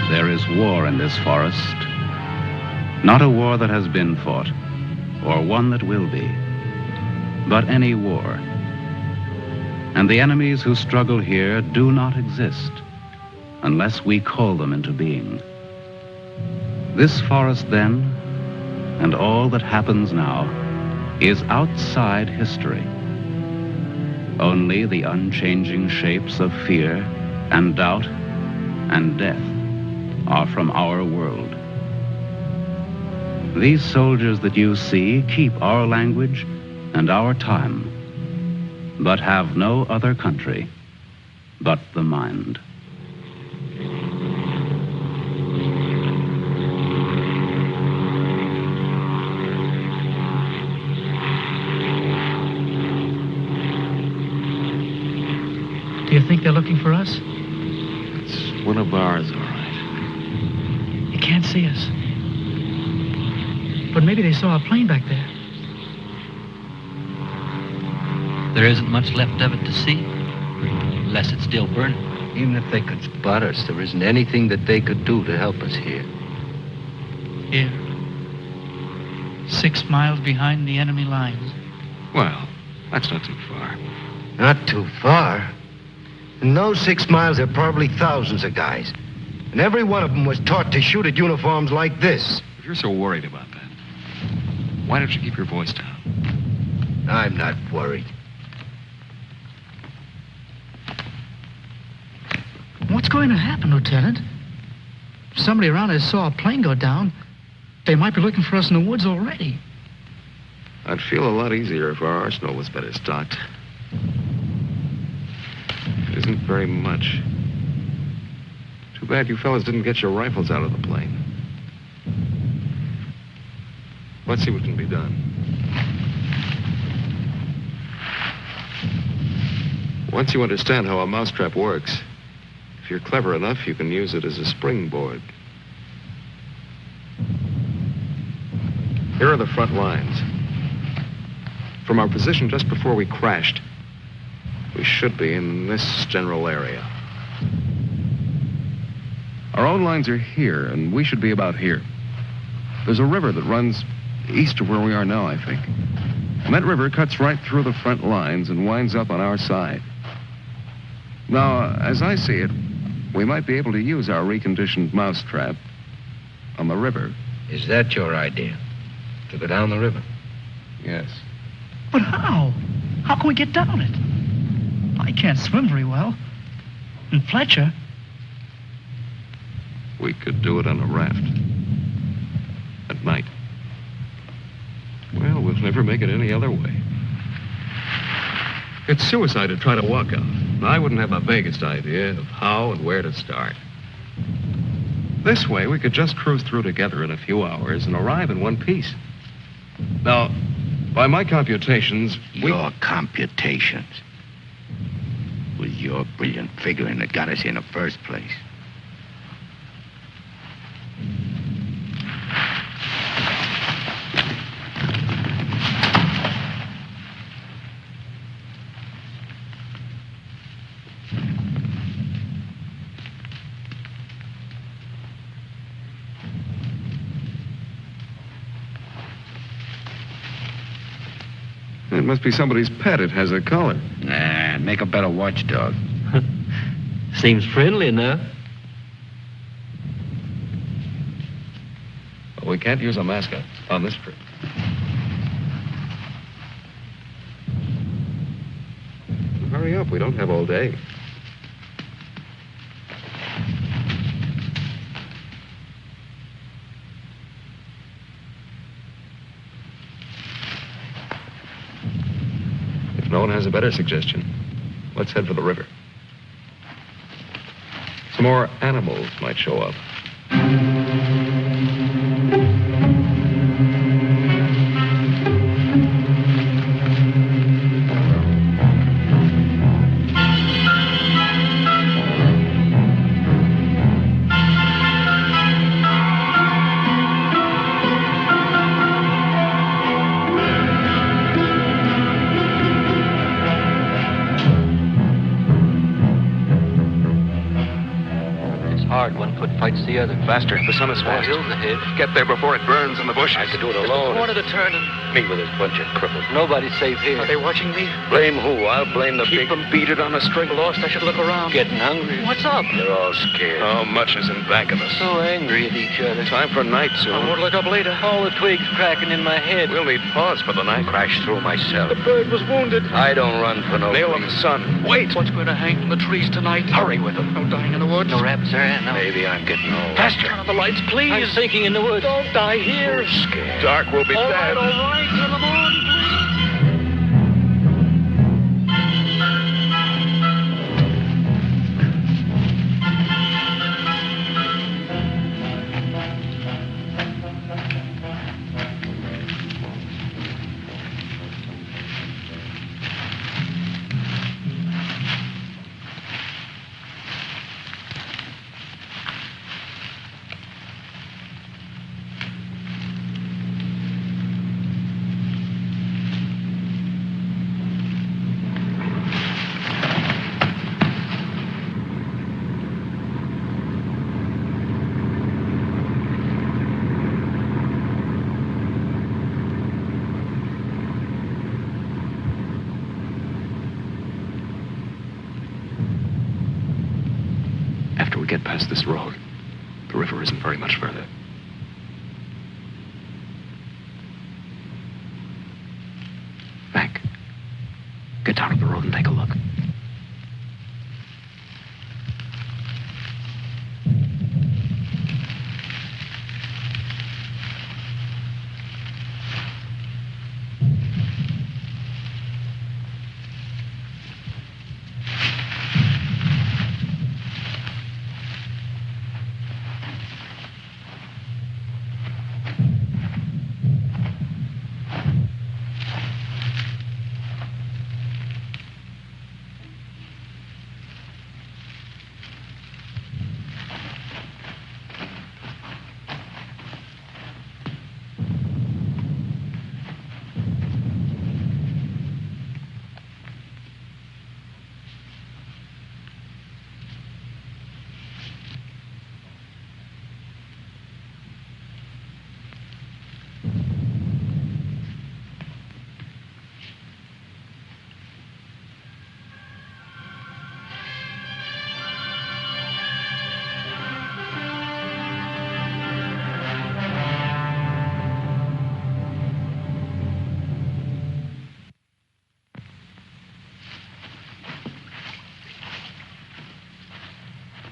There is war in this forest, not a war that has been fought, or one that will be, but any war. And the enemies who struggle here do not exist unless we call them into being. This forest then, and all that happens now, is outside history. Only the unchanging shapes of fear and doubt and death are from our world. These soldiers that you see keep our language and our time, but have no other country but the mind. Do you think they're looking for us? It's one of ours, all right. You can't see us. But maybe they saw a plane back there. There isn't much left of it to see, unless it's still burning. Even if they could spot us, there isn't anything that they could do to help us here. Here. 6 miles behind the enemy lines. Well, that's not too far. Not too far. In those 6 miles, there are probably thousands of guys. And every one of them was taught to shoot at uniforms like this. If you're so worried about that, why don't you keep your voice down? I'm not worried. What's going to happen, Lieutenant? If somebody around us saw a plane go down, they might be looking for us in the woods already. I'd feel a lot easier if our arsenal was better stocked. It isn't very much. Too bad you fellas didn't get your rifles out of the plane. Let's see what can be done. Once you understand how a mousetrap works, if you're clever enough, you can use it as a springboard. Here are the front lines. From our position just before we crashed, we should be in this general area. Our own lines are here, and we should be about here. There's a river that runs east of where we are now, I think. And that river cuts right through the front lines and winds up on our side. Now, as I see it, we might be able to use our reconditioned mousetrap on the river. Is that your idea? To go down the river? Yes. But how? How can we get down it? I can't swim very well. And Fletcher... We could do it on a raft. At night. Well, we'll never make it any other way. It's suicide to try to walk out. I wouldn't have the vaguest idea of how and where to start. This way, we could just cruise through together in a few hours and arrive in one piece. Now, by my computations, Your computations? It was your brilliant figuring that got us here in the first place. It must be somebody's pet. It has a collar. Nah, make a better watchdog. Seems friendly enough. But we can't use a mascot on this trip. Hurry up. We don't have all day. Stone has a better suggestion. Let's head for the river. Some more animals might show up. One foot fights the other. Faster. The sun is fast. Hill's ahead. Get there before it burns in the bushes. I could do it Just a alone. corner to turn and... Me with this bunch of cripples. Nobody's safe here. Are they watching me? Blame who? I'll blame the Keep big... them beat it on a string. Lost, I should look around. Getting hungry. What's up? They're all scared. How much is in back of us? So angry at each other. Time for night I soon. won't look up later. All the twigs cracking in my head. We'll need pause for the night. Crash through myself. The bird was wounded. I don't run for no Nail in the reason. sun. Wait! What's going to hang from the trees tonight? Hurry with them. No dying in the woods. No rabbits there, no. Maybe I'm getting old. Faster. Turn on the lights, please. I'm sinking in the woods. Don't die here. Scared. Dark will be All dead. right, all right. Turn them on, please. After we get past this road, the river isn't very much further. Mac, get down to the road and take a look.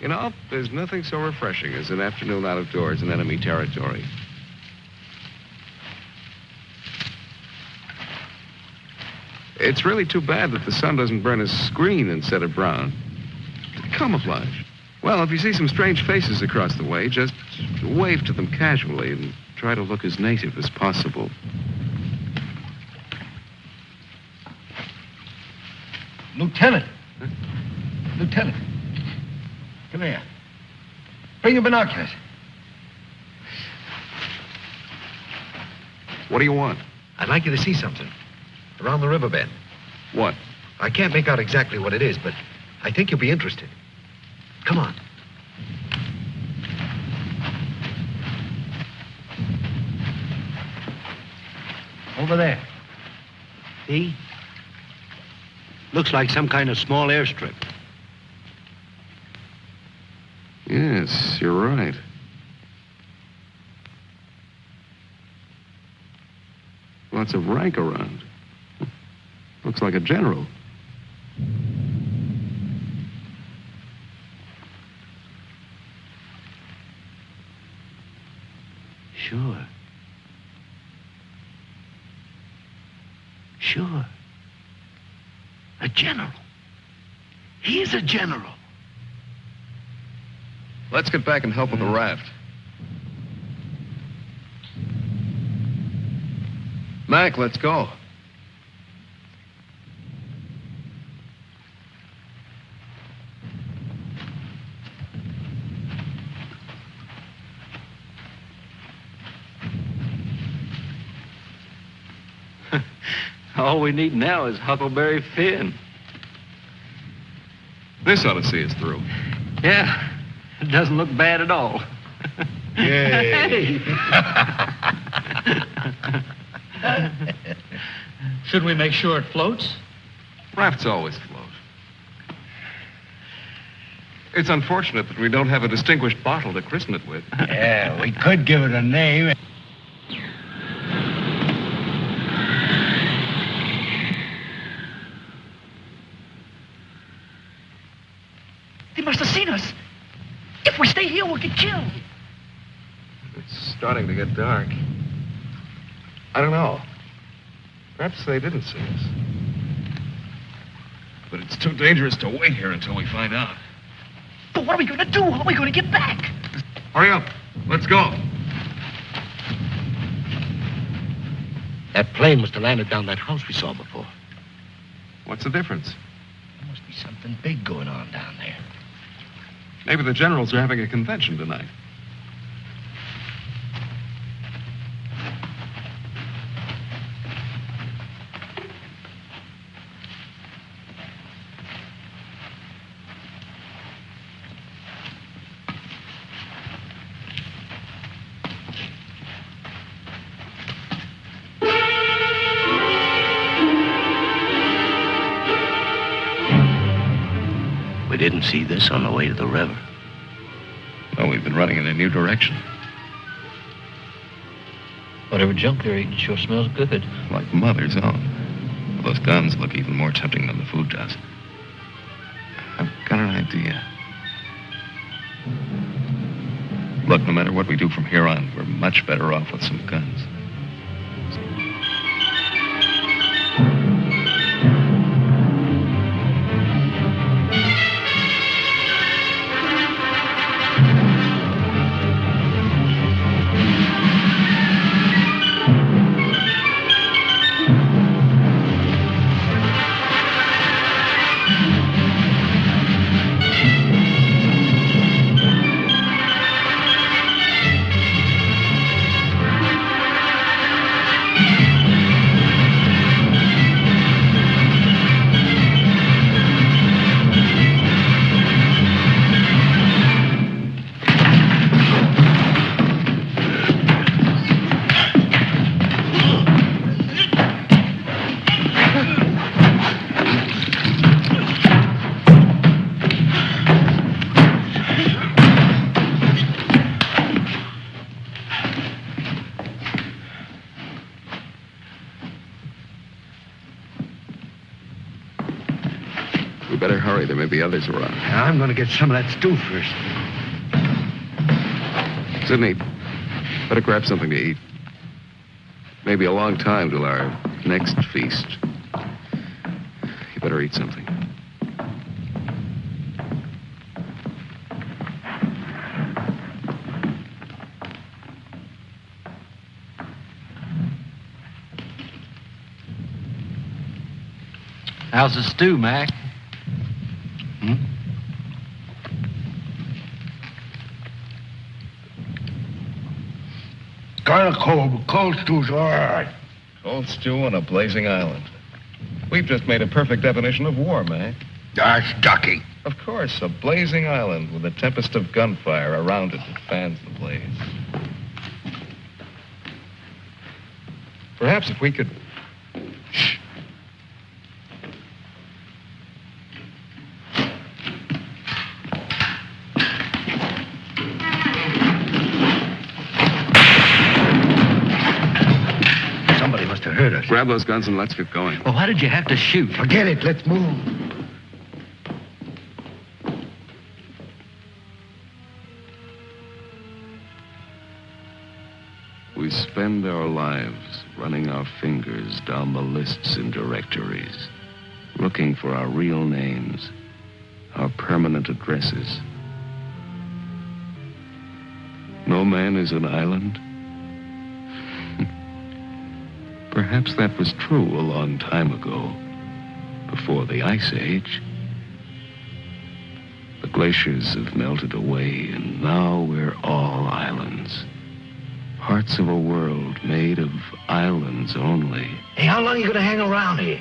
You know, there's nothing so refreshing as an afternoon out of doors in enemy territory. It's really too bad that the sun doesn't burn his screen instead of brown. Camouflage. Well, if you see some strange faces across the way, just wave to them casually and try to look as native as possible. Lieutenant. Lieutenant. Come here. Bring your binoculars. What do you want? I'd like you to see something. Around the riverbed. What? I can't make out exactly what it is, but I think you'll be interested. Come on. Over there. See? Looks like some kind of small airstrip. Yes, you're right. Lots of rank around. Looks like a general. Sure. Sure. A general. He's a general. Let's get back and help with the raft. Mac, let's go. All we need now is Huckleberry Finn. This ought to see us through. Yeah, it doesn't look bad at all. Yay. Should we make sure it floats? Rafts always float. It's unfortunate that we don't have a distinguished bottle to christen it with. Yeah, we could give it a name. They must have seen us. If we stay here, we'll get killed. It's starting to get dark. I don't know. Perhaps they didn't see us. But it's too dangerous to wait here until we find out. But what are we going to do? How are we going to get back? Hurry up. Let's go. That plane must have landed down that house we saw before. What's the difference? There must be something big going on down there. Maybe the generals are having a convention tonight. We didn't see this on the way to the river. No, we've been running in a new direction. Whatever junk they're eating sure smells good. Like Mother's own. Those guns look even more tempting than the food does. I've got an idea. Look, no matter what we do from here on, we're much better off with some guns. We better hurry. There may be others around. I'm going to get some of that stew first. Sidney, better grab something to eat. Maybe a long time till our next feast. You better eat something. How's the stew, Mac? Kind of cold, but cold stew's all right. Cold stew on a blazing island. We've just made a perfect definition of war, Mac. That's ducky. Of course, a blazing island with a tempest of gunfire around it that fans the blaze. Perhaps if we could... Shh. Somebody must have heard us. Grab those guns and let's get going. Well, why did you have to shoot? Forget it. Let's move. We spend our lives running our fingers down the lists in directories, looking for our real names, our permanent addresses. No man is an island. Perhaps that was true a long time ago, before the Ice Age. The glaciers have melted away, and now we're all islands. Parts of a world made of islands only. Hey, how long are you gonna hang around here?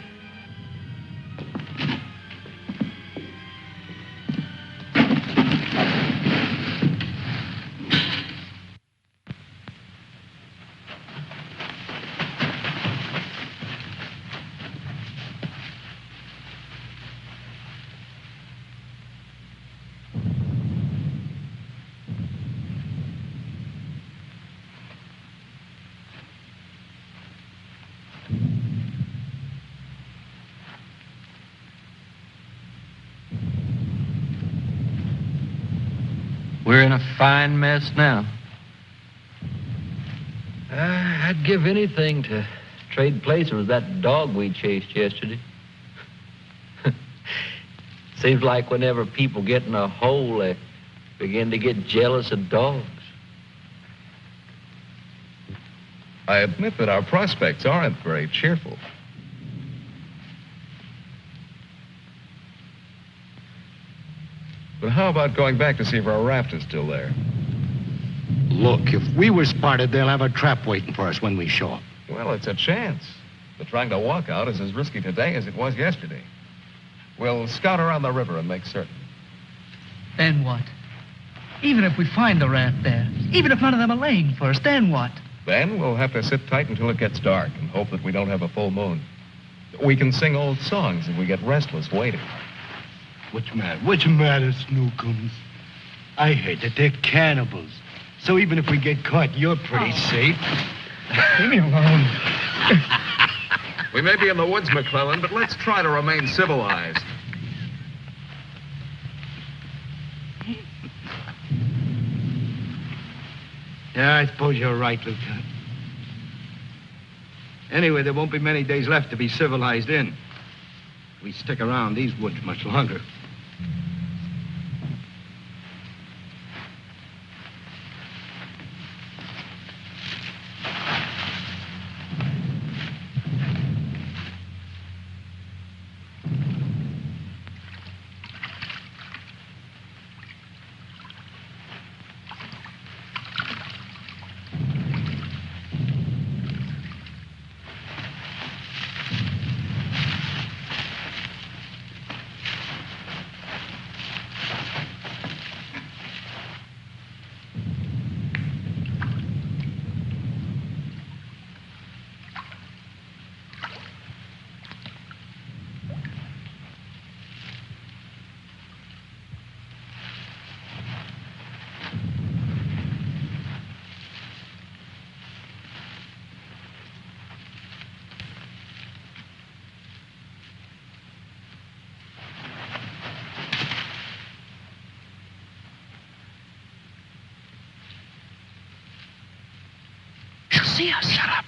We're in a fine mess now. I'd give anything to trade places with that dog we chased yesterday. Seems like whenever people get in a hole, they begin to get jealous of dogs. I admit that our prospects aren't very cheerful. But how about going back to see if our raft is still there? Look, if we were spotted, they'll have a trap waiting for us when we show up. Well, it's a chance. But trying to walk out is as risky today as it was yesterday. We'll scout around the river and make certain. Then what? Even if we find the raft there, even if none of them are laying for us, then what? Then we'll have to sit tight until it gets dark and hope that we don't have a full moon. We can sing old songs if we get restless waiting. What's the matter, Snookums? I heard that they're cannibals. So even if we get caught, you're pretty safe. Leave me alone. We may be in the woods, McClellan, but let's try to remain civilized. Yeah, I suppose you're right, Lieutenant. Anyway, there won't be many days left to be civilized in. We stick around these woods much longer. See us. Shut up.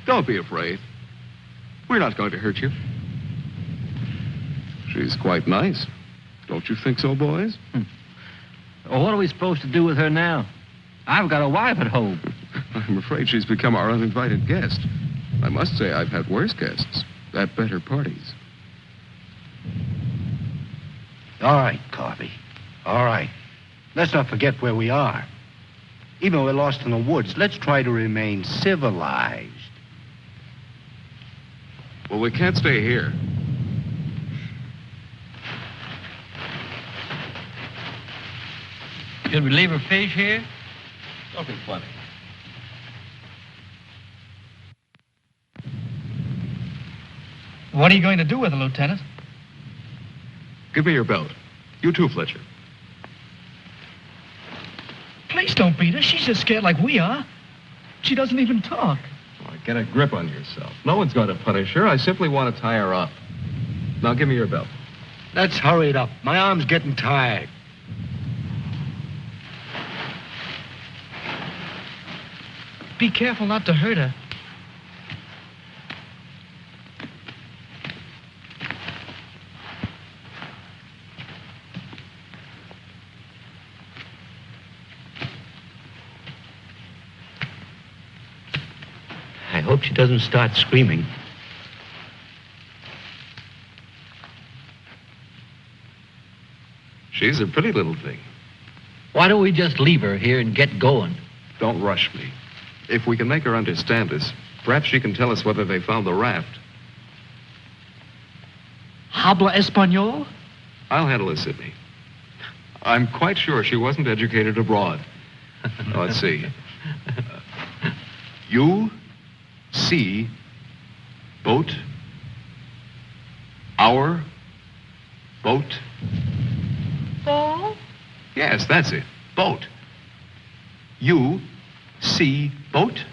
Don't be afraid. We're not going to hurt you. She's quite nice. Don't you think so, boys? Well, what are we supposed to do with her now? I've got a wife at home. I'm afraid she's become our uninvited guest. I must say I've had worse guests at better parties. All right, Carvey. All right. Let's not forget where we are. Even though we're lost in the woods, let's try to remain civilized. Well, we can't stay here. Should we leave her fish here? Don't be funny. What are you going to do with her, Lieutenant? Give me your belt. You too, Fletcher. Please don't beat her. She's just scared like we are. She doesn't even talk. Oh, get a grip on yourself. No one's going to punish her. I simply want to tie her up. Now, give me your belt. Let's hurry it up. My arm's getting tired. Be careful not to hurt her. I hope she doesn't start screaming. She's a pretty little thing. Why don't we just leave her here and get going? Don't rush me. If we can make her understand us, perhaps she can tell us whether they found the raft. Habla Espanol? I'll handle it, Sidney. I'm quite sure she wasn't educated abroad. Now, let's see. You see boat, our boat. Oh? Yes, that's it. Boat. You see boat.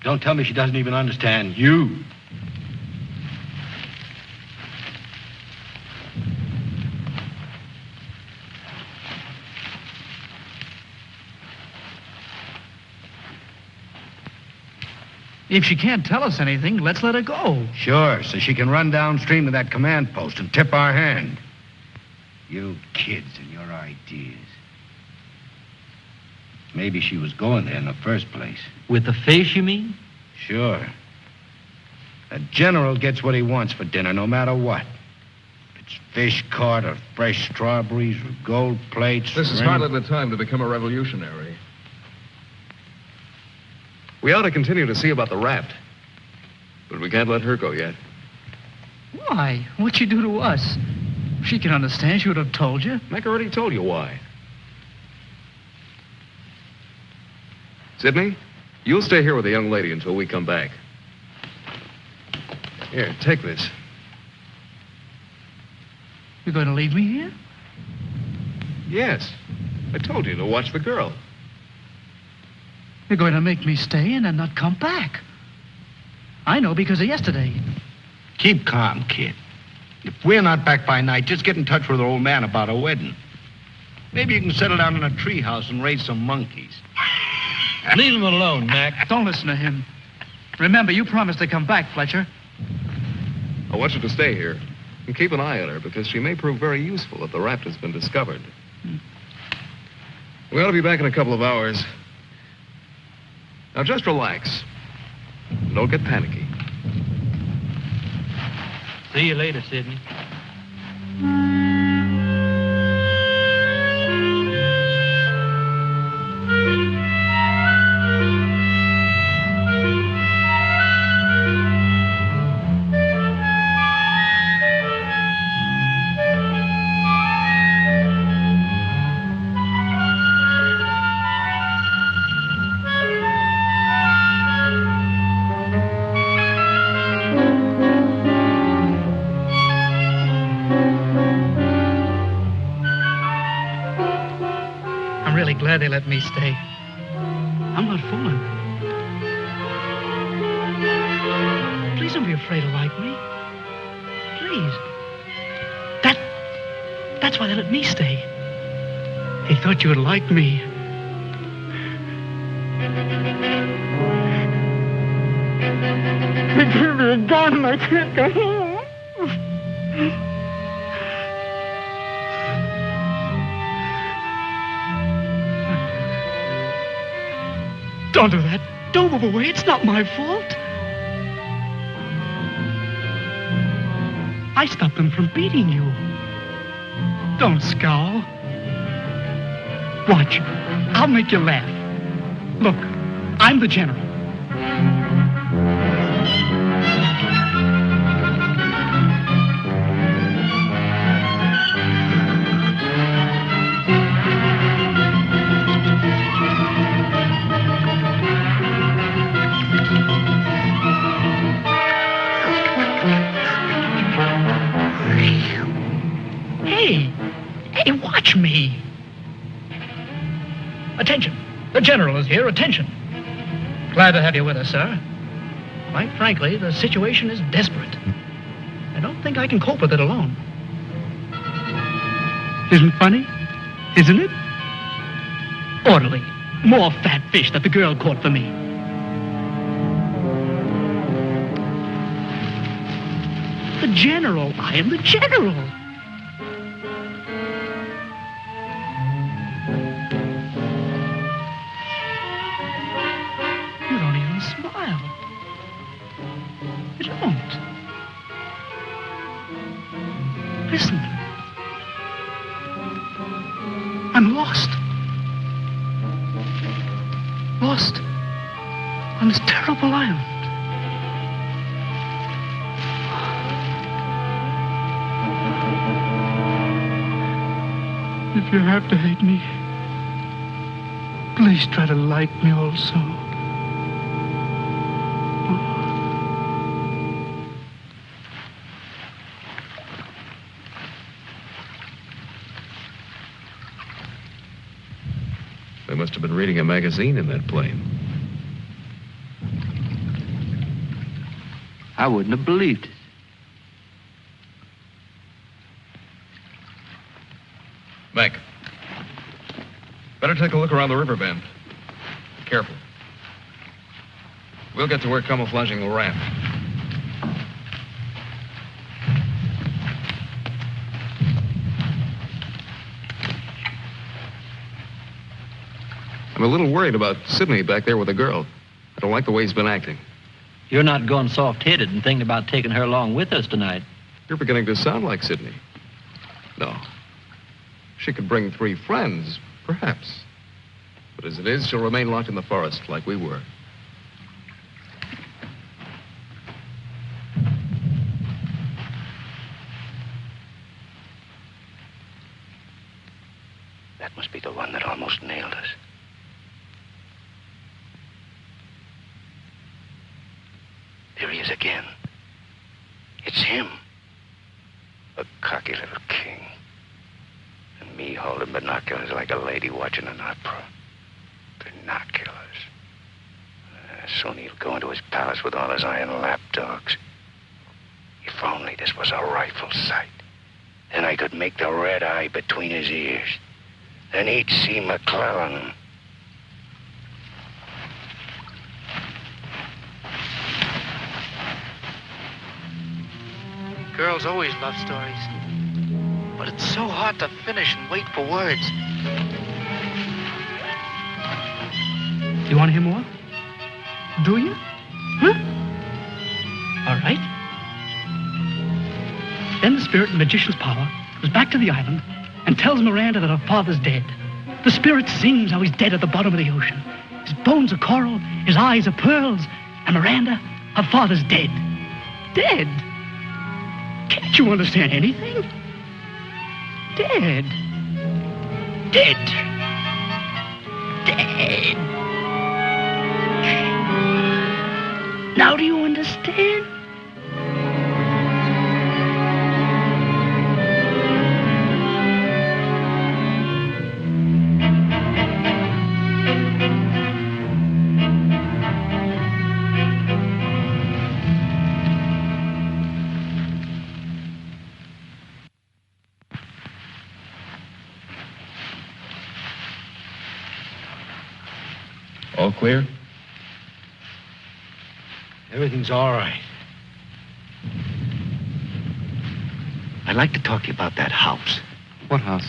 Don't tell me she doesn't even understand you. If she can't tell us anything, let's let her go. Sure, so she can run downstream to that command post and tip our hand. You kids and your ideas. Maybe she was going there in the first place. With the fish, you mean? Sure. A general gets what he wants for dinner, no matter what. If it's fish caught or fresh strawberries or gold plates. This is hardly the time to become a revolutionary. We ought to continue to see about the raft. But we can't let her go yet. Why? What'd she do to us? If she can understand, she would have told you. Mac already told you why. Sidney, you'll stay here with the young lady until we come back. Here, take this. You're going to leave me here? Yes. I told you to watch the girl. You're going to make me stay and then not come back. I know because of yesterday. Keep calm, kid. If we're not back by night, just get in touch with our old man about a wedding. Maybe you can settle down in a treehouse and raise some monkeys. Leave him alone, Mac. Don't listen to him. Remember, you promised to come back, Fletcher. I want you to stay here and keep an eye on her because she may prove very useful if the raft has been discovered. We ought to be back in a couple of hours. Now, just relax. Don't get panicky. See you later, Sidney. Glad they let me stay. I'm not fooling. Please don't be afraid to like me. Please. That's why they let me stay. They thought you would like me. They gave me a gun and I can't go home. Don't do that. Don't move away. It's not my fault. I stopped them from beating you. Don't scowl. Watch. I'll make you laugh. Look, I'm the general. Hey, watch me. Attention. The general is here. Attention. Glad to have you with us, sir. Quite frankly, the situation is desperate. I don't think I can cope with it alone. Isn't funny? Isn't it? Orderly. More fat fish that the girl caught for me. The general. I am the general. You don't even smile. You don't. Listen. I'm lost. Lost on this terrible island. If you have to hate me, please try to like me also. They must have been reading a magazine in that plane. I wouldn't have believed it. Mac, better take a look around the river bend. Careful. We'll get to work camouflaging the raft. I'm a little worried about Sidney back there with the girl. I don't like the way he's been acting. You're not going soft-headed and thinking about taking her along with us tonight. You're beginning to sound like Sidney. No. She could bring 3 friends, perhaps. But as it is, she'll remain locked in the forest like we were. That must be the one that almost nailed us. There he is again. It's him. A cocky little king. And me holding binoculars like a lady watching an opera. Binoculars. Soon he'll go into his palace with all his iron lapdogs. If only this was a rifle sight. Then I could make the red eye between his ears. Then he'd see McClellan. Girls always love stories. But it's so hard to finish and wait for words. You want to hear more? Do you? Huh? All right. Then the spirit in the magician's power goes back to the island and tells Miranda that her father's dead. The spirit sings how he's dead at the bottom of the ocean. His bones are coral, his eyes are pearls, and Miranda, her father's dead. Dead? Can't you understand anything? Dead. Dead. Dead. Now do you understand? All clear? Everything's all right. I'd like to talk to you about that house. What house?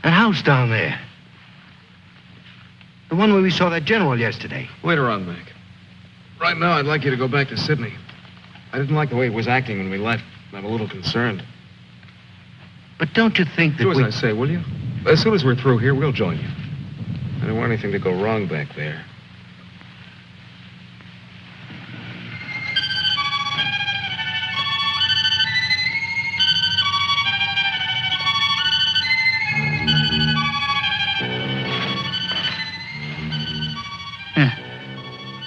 That house down there. The one where we saw that general yesterday. Later on, Mac. Right now, I'd like you to go back to Sydney. I didn't like the way he was acting when we left. I'm a little concerned. But don't you think that Do as I say, will you? As soon as we're through here, we'll join you. I don't want anything to go wrong back there.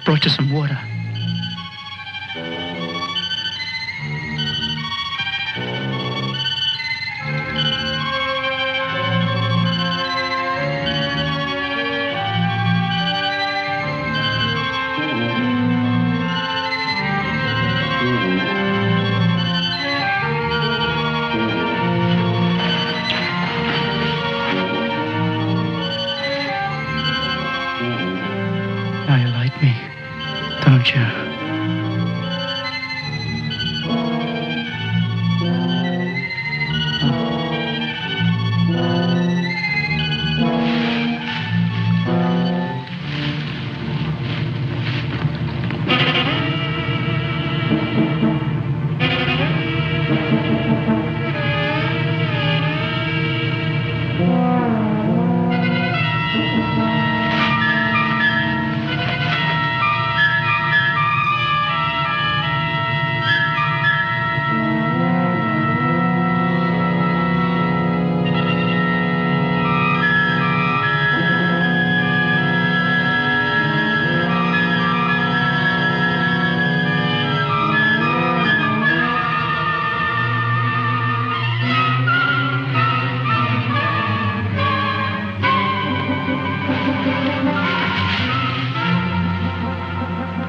Brought you some water. Now you like me, don't you?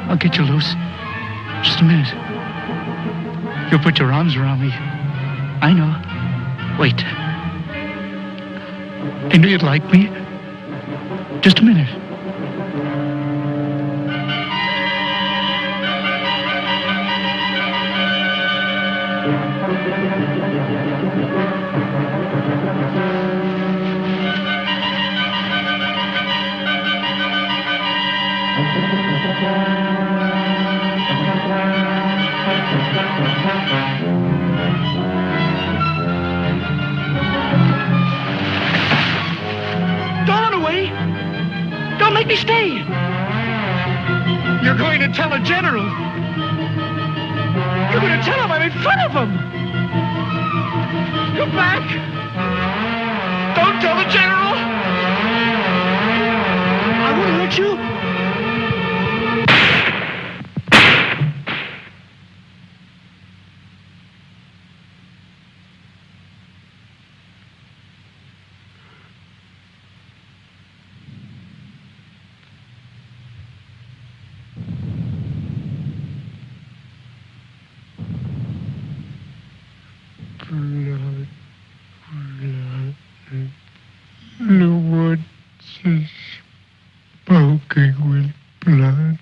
I'll get you loose. Just a minute. You'll put your arms around me. I know. Wait. I knew you'd like me. Just a minute. Don't run away. Don't make me stay. You're going to tell a general. You're going to tell him I'm in front of him. Come back. Don't tell the general. I won't hurt you. The woods is smoking with blood.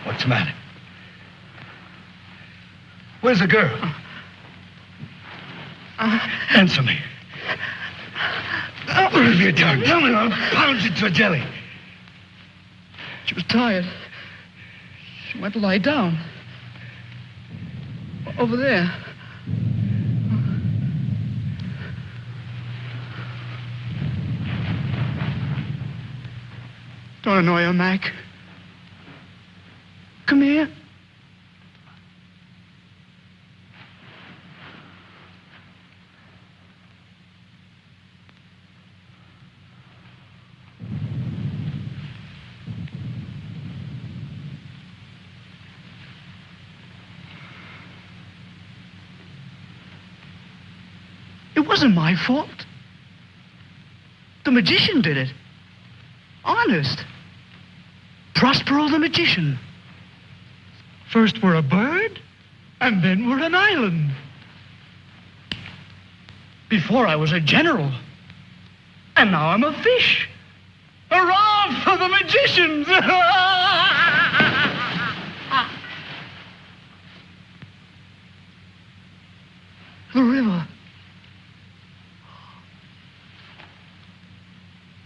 What's the matter? Where's the girl? Answer me. What have you done? Tell me, I'll pound you to a jelly. She was tired. She went to lie down. Over there. Don't annoy her, Mac. Come here. It wasn't my fault. The magician did it. Honest. Prospero the magician. First we're a bird, and then we're an island. Before I was a general, and now I'm a fish. Hurrah for the magicians!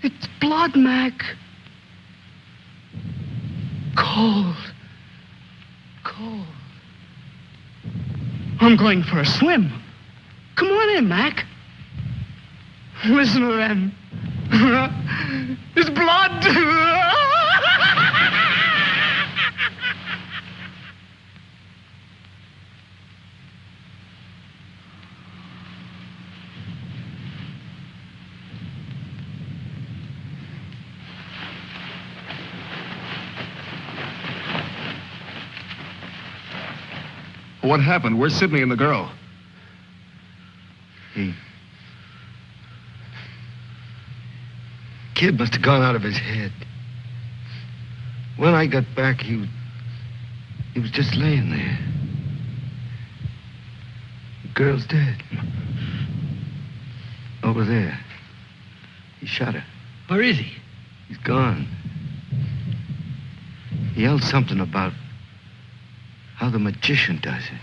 It's blood, Mac. Cold. Cold. I'm going for a swim. Come on in, Mac. Listen to them. It's blood. What happened? Where's Sidney and the girl? Kid must have gone out of his head. When I got back, he was just laying there. The girl's dead. Over there. He shot her. Where is he? He's gone. He yelled something about how the magician does it.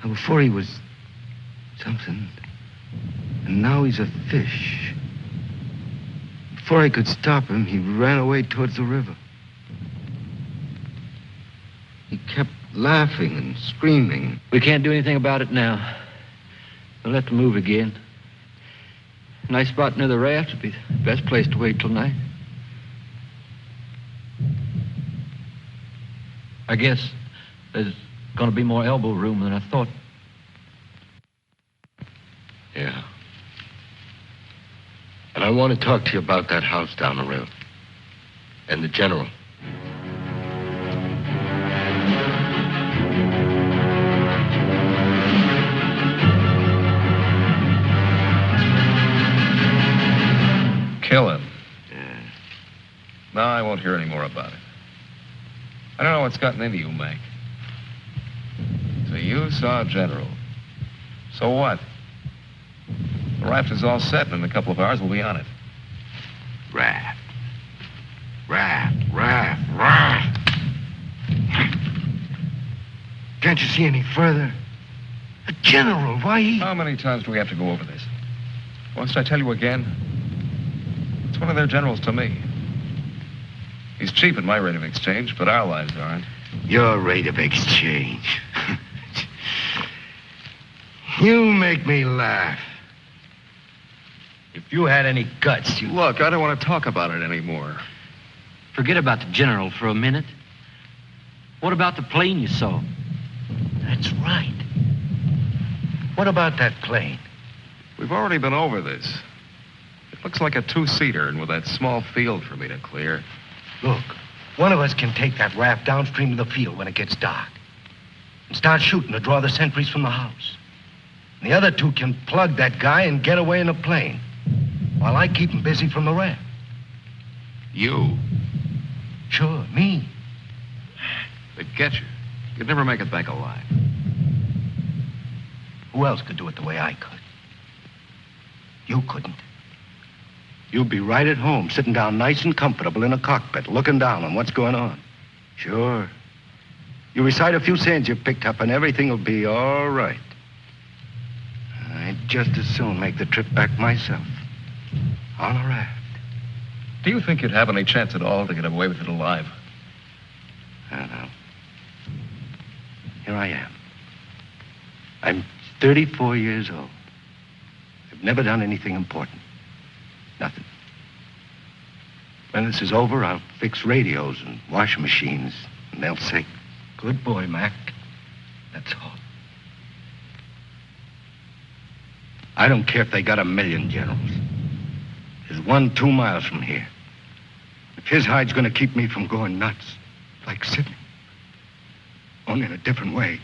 Now, before he was something, and now he's a fish. Before I could stop him, he ran away towards the river. He kept laughing and screaming. We can't do anything about it now. We'll have to move again. A nice spot near the raft would be the best place to wait till night. I guess there's going to be more elbow room than I thought. Yeah. And I want to talk to you about that house down the road. And the general. Kill him. Yeah. No, I won't hear any more about it. I don't know what's gotten into you, Mac. So you saw General. So what? The raft is all set, and in a couple of hours we'll be on it. Raft. Can't you see any further? A general, why he... How many times do we have to go over this? Must I tell you again? It's one of their generals to me. He's cheap at my rate of exchange, but our lives aren't. Your rate of exchange. You make me laugh. If you had any guts, you... Look, I don't want to talk about it anymore. Forget about the general for a minute. What about the plane you saw? That's right. What about that plane? We've already been over this. It looks like a two-seater, and with that small field for me to clear. Look, one of us can take that raft downstream of the field when it gets dark and start shooting to draw the sentries from the house. And the other two can plug that guy and get away in a plane while I keep him busy from the raft. You? Sure, me. They'd get you. You'd never make it back alive. Who else could do it the way I could? You couldn't. You'd be right at home, sitting down nice and comfortable in a cockpit, looking down on what's going on. Sure. You recite a few sayings you've picked up, and everything will be all right. I'd just as soon make the trip back myself. On a raft. Do you think you'd have any chance at all to get away with it alive? I don't know. Here I am. I'm 34 years old. I've never done anything important. Nothing. When this is over, I'll fix radios and washing machines, and they'll say, "Good boy, Mac." That's all. I don't care if they got 1,000,000 generals. There's one 2 miles from here. If his hide's gonna keep me from going nuts, like Sidney, only in a different way,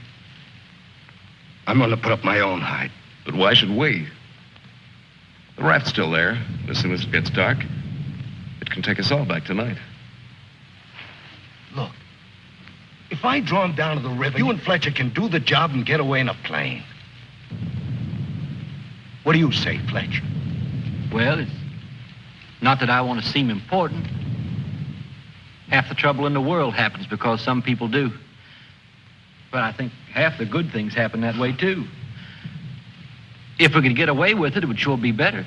I'm gonna put up my own hide. But why should we? The raft's still there. As soon as it gets dark, it can take us all back tonight. Look, if I draw him down to the river, you and Fletcher can do the job and get away in a plane. What do you say, Fletcher? Well, it's not that I want to seem important. Half the trouble in the world happens because some people do. But I think half the good things happen that way, too. If we could get away with it, it would sure be better.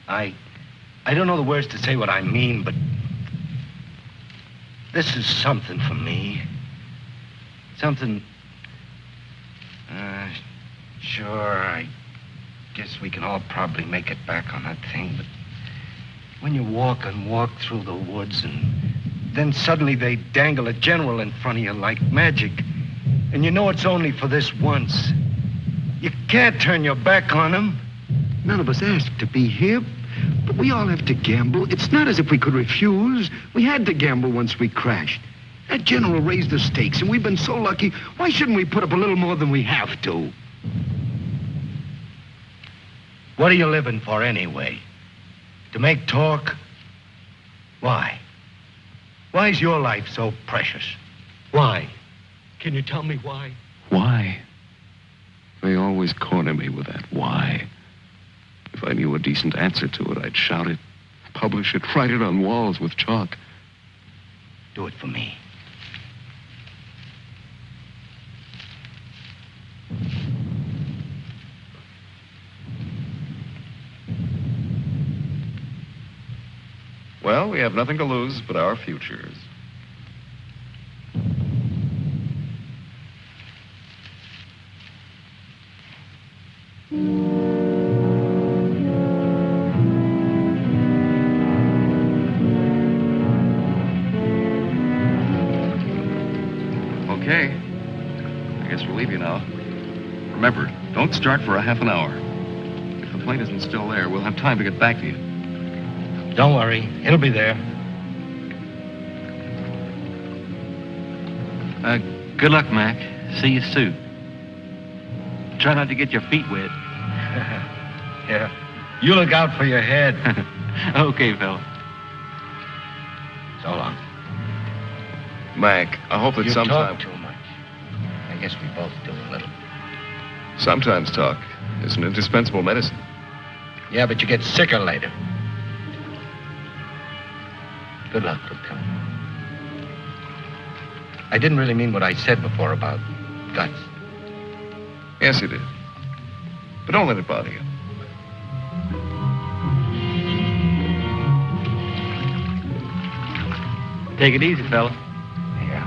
I I don't know the words to say what I mean, but this is something for me. Something... Sure, I guess we can all probably make it back on that thing, but when you walk and walk through the woods and then suddenly they dangle a general in front of you like magic, and you know it's only for this once. You can't turn your back on him. None of us asked to be here, but we all have to gamble. It's not as if we could refuse. We had to gamble once we crashed. That general raised the stakes, and we've been so lucky. Why shouldn't we put up a little more than we have to? What are you living for anyway? To make talk? Why? Why is your life so precious? Why? Can you tell me why? Why? They always corner me with that why. If I knew a decent answer to it, I'd shout it, publish it, write it on walls with chalk. Do it for me. Well, we have nothing to lose but our futures. Okay. I guess we'll leave you now. Remember, don't start for a half an hour. If the plane isn't still there, we'll have time to get back to you. Don't worry, it'll be there. Good luck, Mac. See you soon. Try not to get your feet wet. Yeah. You look out for your head. Okay, fella. So long. Mac, I hope that You sometime... talk too much. I guess we both do a little. Sometimes talk is an indispensable medicine. Yeah, but you get sicker later. Good luck, Lieutenant. I didn't really mean what I said before about guts. Yes, you did. But don't let it bother you. Take it easy, fella. Yeah.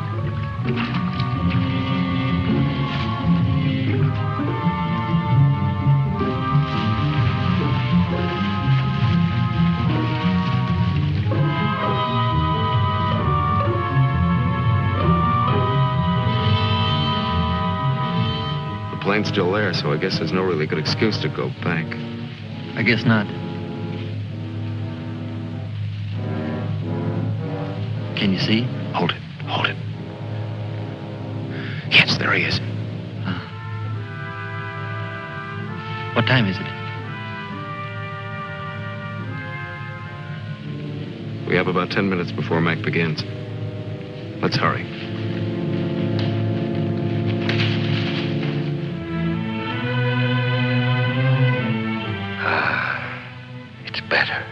The plane's still there, so I guess there's no really good excuse to go back. I guess not. Can you see? Hold it. Hold it. Yes, there he is. What time is it? We have about 10 minutes before Mac begins. Let's hurry. It's better.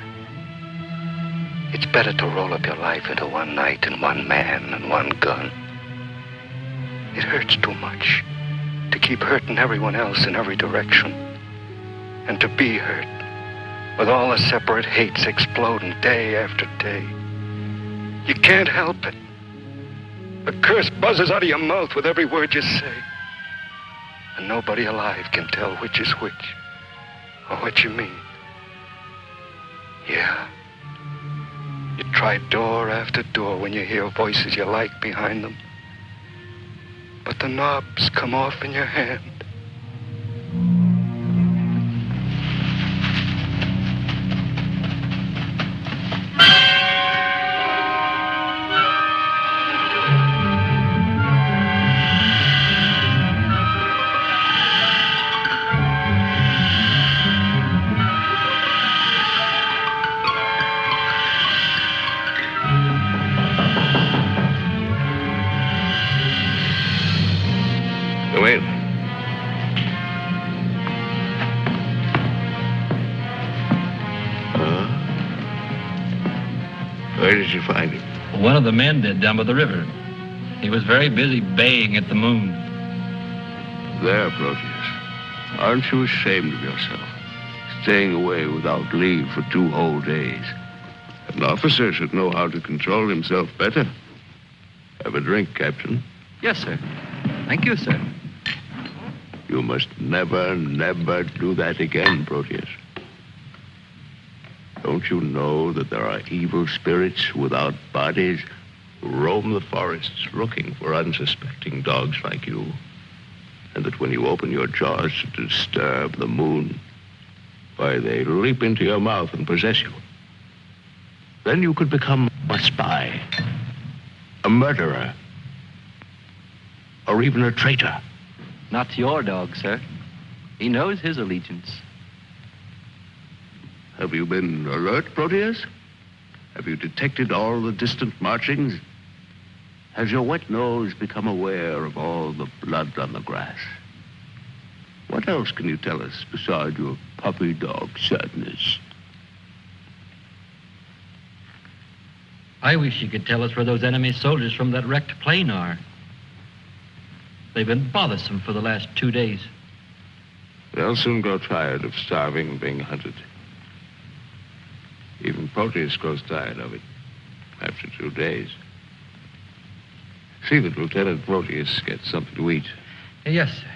It's better to roll up your life into one night and one man and one gun. It hurts too much to keep hurting everyone else in every direction. And to be hurt with all the separate hates exploding day after day. You can't help it. A curse buzzes out of your mouth with every word you say. And nobody alive can tell which is which or what you mean. Yeah. You try door after door when you hear voices you like behind them. But the knobs come off in your hand. Wait. Where did you find him? One of the men did down by the river. He was very busy baying at the moon. There, Proteus. Aren't you ashamed of yourself? Staying away without leave for 2 whole days. An officer should know how to control himself better. Have a drink, Captain. Yes, sir. Thank you, sir. You must never, never do that again, Proteus. Don't you know that there are evil spirits without bodies who roam the forests looking for unsuspecting dogs like you? And that when you open your jaws to disturb the moon, why, they leap into your mouth and possess you. Then you could become a spy, a murderer, or even a traitor. Not to your dog, sir. He knows his allegiance. Have you been alert, Proteus? Have you detected all the distant marchings? Has your wet nose become aware of all the blood on the grass? What else can you tell us besides your puppy dog sadness? I wish you could tell us where those enemy soldiers from that wrecked plane are. They've been bothersome for the last 2 days. They'll soon grow tired of starving and being hunted. Even Proteus grows tired of it after 2 days. See that Lieutenant Proteus gets something to eat. Yes, sir.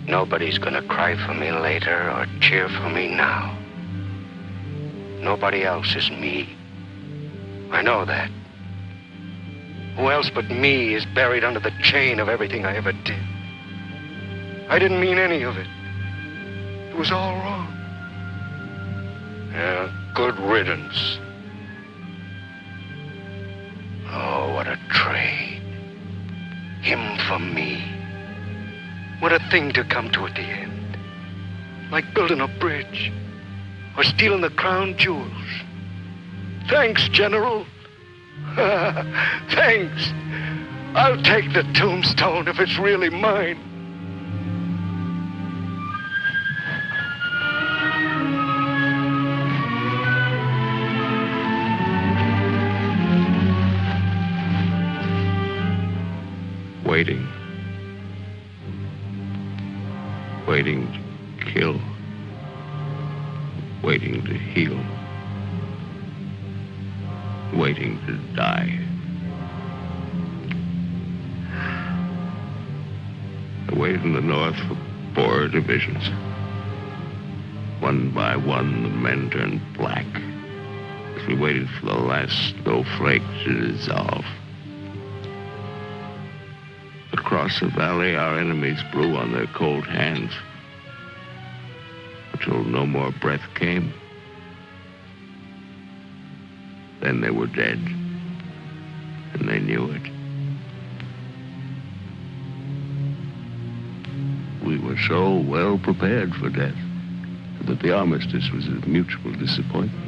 Nobody's gonna cry for me later or cheer for me now. Nobody else is me. I know that. Who else but me is buried under the chain of everything I ever did? I didn't mean any of it. It was all wrong. Yeah, good riddance. Oh, what a trade. Him for me. What a thing to come to at the end. Like building a bridge. Or stealing the crown jewels. Thanks, General. Thanks. I'll take the tombstone if it's really mine. Waiting. Waiting to kill. Waiting to heal. Waiting to die. I waited in the north for 4 divisions. One by one, the men turned black as we waited for the last snowflake to dissolve. Across the valley, our enemies blew on their cold hands until no more breath came. Then they were dead, and they knew it. We were so well prepared for death that the armistice was a mutual disappointment.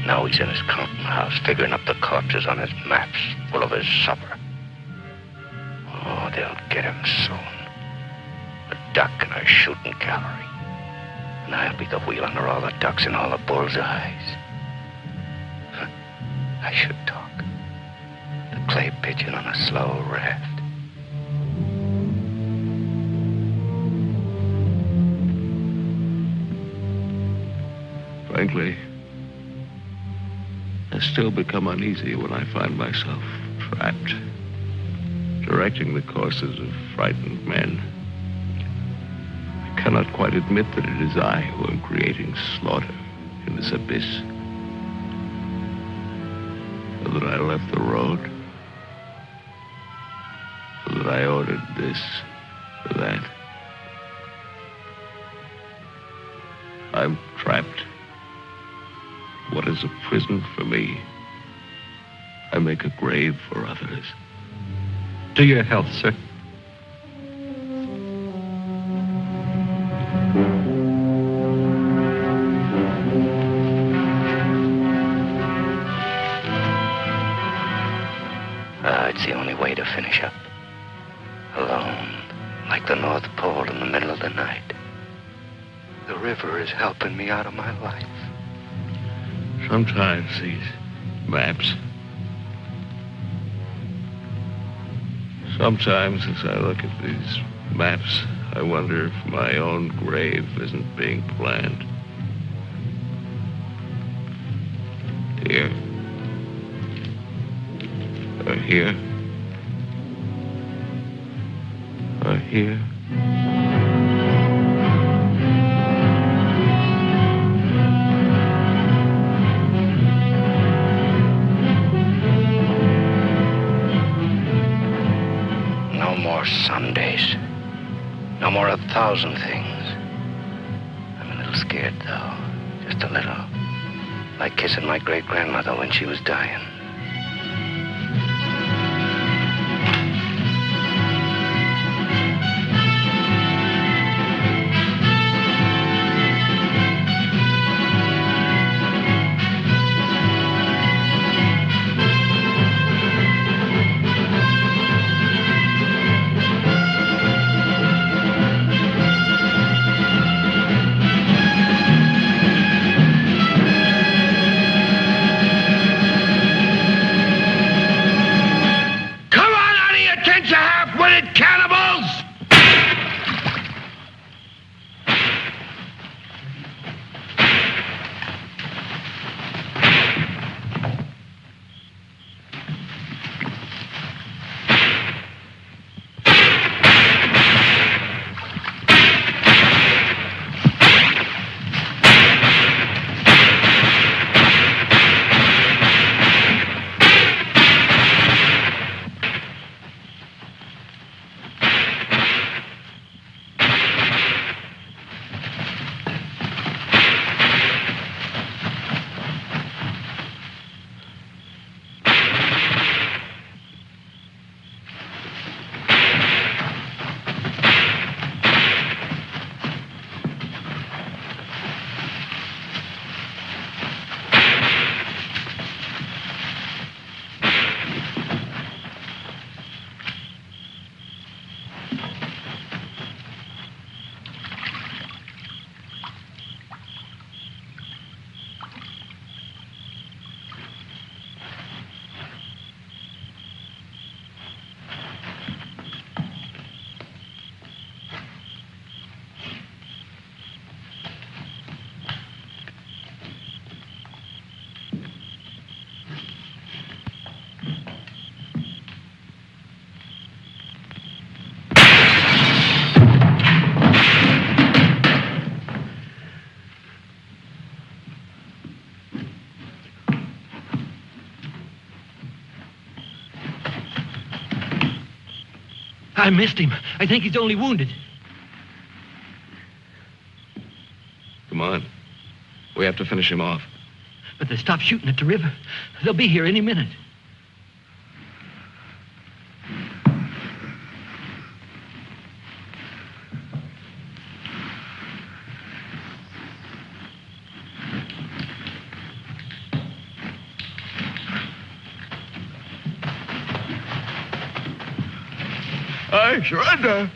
Now he's in his counting house, figuring up the corpses on his maps, full of his supper. Oh, they'll get him soon. A duck in a shooting gallery. And I'll be the wheel under all the ducks and all the bull's eyes. I should talk. The clay pigeon on a slow raft. Frankly, I still become uneasy when I find myself trapped, directing the courses of frightened men. I cannot quite admit that it is I who am creating slaughter in this abyss. So that I left the road. So that I ordered this or that. I'm trapped. What is a prison for me, I make a grave for others. To your health, sir. It's the only way to finish up. Alone, like the North Pole in the middle of the night. The river is helping me out of my life. Sometimes these maps. Sometimes as I look at these maps, I wonder if my own grave isn't being planned. Here. Or here. Or here. No more Sundays. No more 1,000 things. I'm a little scared, though. Just a little. Like kissing my great-grandmother when she was dying. I missed him. I think he's only wounded. Come on. We have to finish him off. But they stopped shooting at the river. They'll be here any minute. I surrender.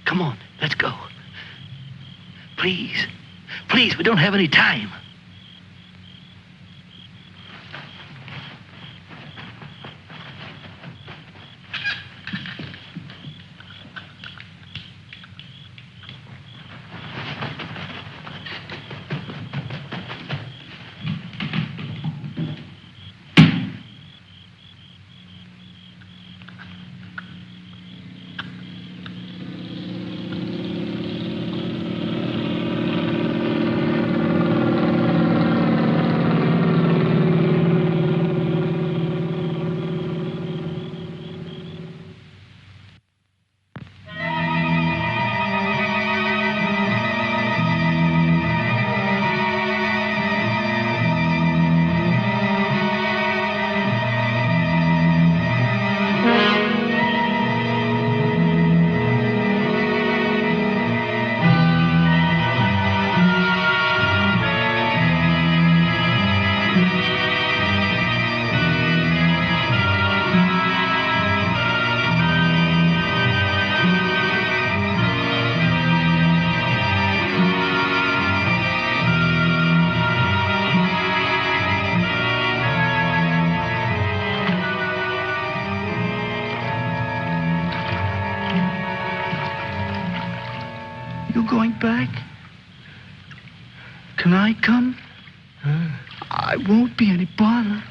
Come on, let's go. Please. Please, we don't have any time. you going back? Can I come? I won't be any bother.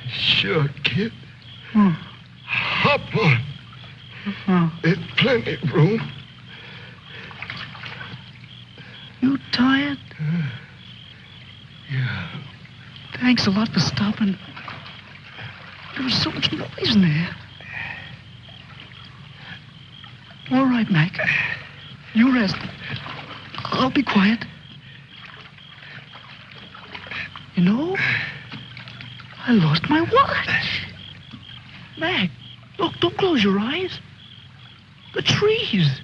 Sure, kid. Oh. Hop on. There's plenty of room. You tired? Yeah. Thanks a lot for stopping. There was so much noise in there. All right, Mac. You rest. I'll be quiet. You know, I lost my watch. Mac, look, don't close your eyes. The trees.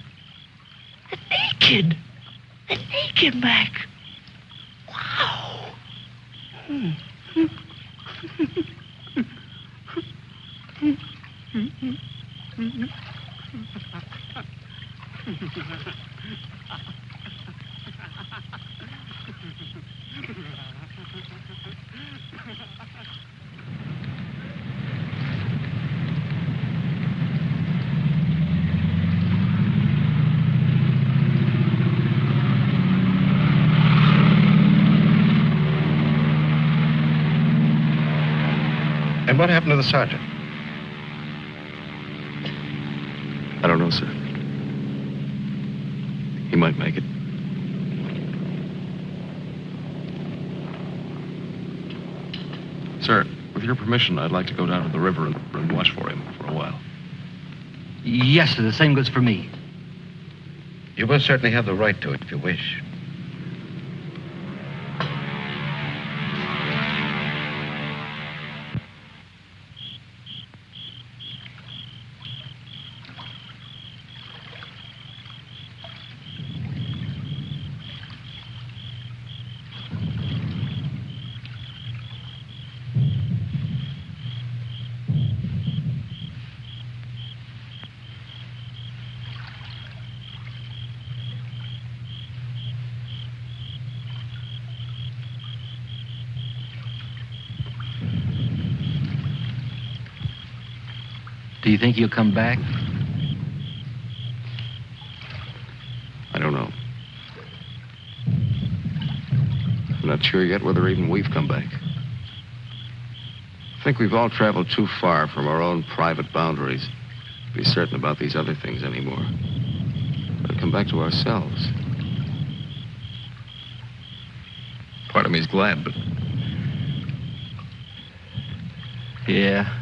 They're naked. They're naked, Mac. Wow. And what happened to the sergeant? I don't know, sir. He might make it. Sir, with your permission, I'd like to go down to the river and watch for him for a while. Yes, sir. The same goes for me. You most certainly have the right to it if you wish. Do you think he'll come back? I don't know. I'm not sure yet whether even we've come back. I think we've all traveled too far from our own private boundaries to be certain about these other things anymore. We'll come back to ourselves. Part of me's glad, but... Yeah.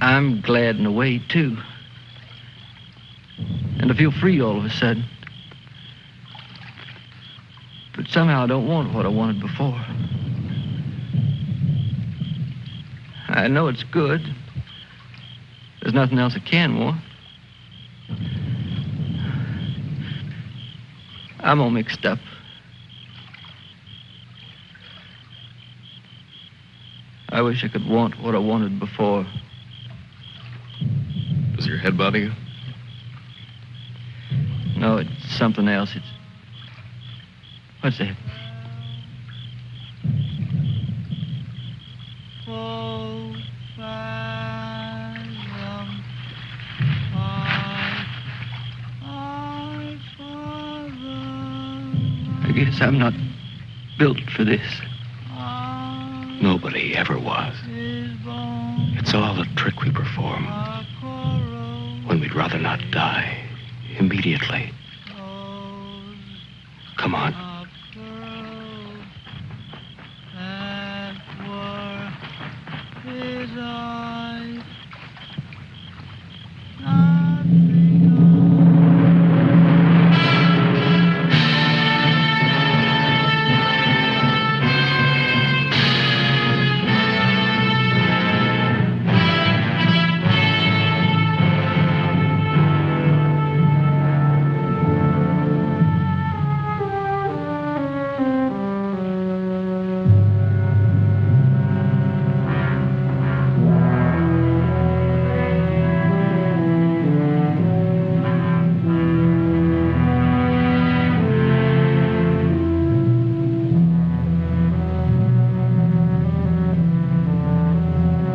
I'm glad in a way, too. And I feel free all of a sudden. But somehow I don't want what I wanted before. I know it's good. There's nothing else I can want. I'm all mixed up. I wish I could want what I wanted before. Does your head bother you? No, it's something else. It's... What's that? I guess I'm not built for this. Nobody ever was. It's all a trick we perform when we'd rather not die immediately. Come on.